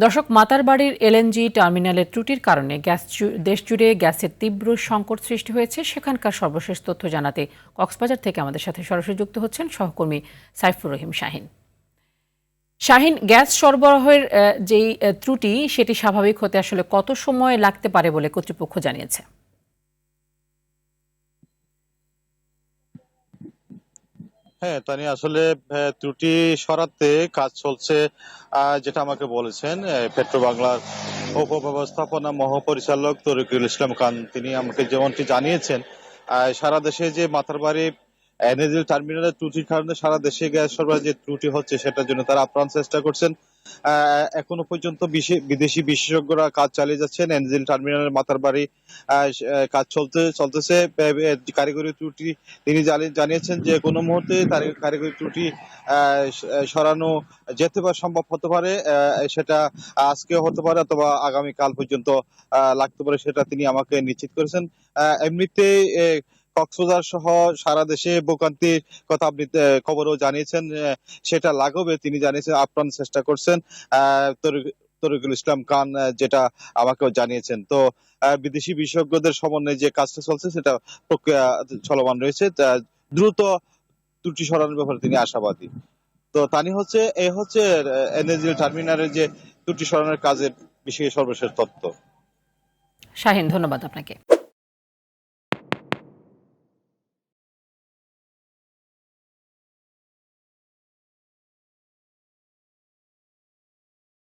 দর্শক, মাতারবাড়ির এলএনজি টার্মিনালের ত্রুটির কারণে দেশজুড়ে গ্যাসের তীব্র সংকট সৃষ্টি হয়েছে। সেখানকার সর্বশেষ তথ্য জানাতে কক্সবাজার থেকে আমাদের সাথে সরাসরি যুক্ত হচ্ছেন সহকর্মী সাইফুর রহিম শাহিন। শাহিন, গ্যাস সরবরাহের যেই ত্রুটি সেটি স্বাভাবিক হতে আসলে কত সময় লাগতে পারে বলে কর্তৃপক্ষ জানিয়েছে? হ্যাঁ, তানি আসলে ত্রুটি সরাতে কাজ চলছে, যেটা আমাকে বলেছেন পেট্রো বাংলার উপব্যবস্থাপনা মহাপরিচালক তরিকুল ইসলাম খান। তিনি আমাকে যেমনটি জানিয়েছেন, সারা দেশে যে মাতারবাড়ি এনএসএল টার্মিনালের ত্রুটির কারণে সারা দেশে গ্যাস সরবরাহ যে ত্রুটি হচ্ছে সেটার জন্য তারা আপ্রাণ চেষ্টা করছেন। এখনো পর্যন্ত বিদেশি বিশেষজ্ঞরা কাজ চালিয়ে যাচ্ছেন এনএসএল টার্মিনালের মাতারবাড়ি কাজ চলতেছে। কারিগরি ত্রুটি তিনি জানিয়েছেন যে কোনো মুহূর্তে কারিগরি ত্রুটি সরানো যেতে পারে, সম্ভব হতে পারে। সেটা আজকে হতে পারে অথবা আগামীকাল পর্যন্ত লাগতে পারে, সেটা তিনি আমাকে নিশ্চিত করেছেন। এমনিতে কক্সবাজার সহ সারা দেশে ভোগান্তির কথা আপনি খবরও জানিয়েছেন, সেটা লাঘবে তিনি জানিয়েছেন, আপ্রাণ চেষ্টা করছেন তরিকুল ইসলাম খান, যেটা আমাকেও জানিয়েছেন। তো বিদেশি বিশেষজ্ঞদের সমন্বয়ে যে কাজটা চলছে সেটা প্রক্রিয়া চলমান রয়েছে। দ্রুত ত্রুটি সরানোর ব্যাপারে তিনি আশাবাদী। তো তানি হচ্ছে এনএসএল টার্মিনালের যে ত্রুটি সরানোর কাজের বিষয়ে সর্বশেষ তথ্য। শাহিন, ধন্যবাদ আপনাকে।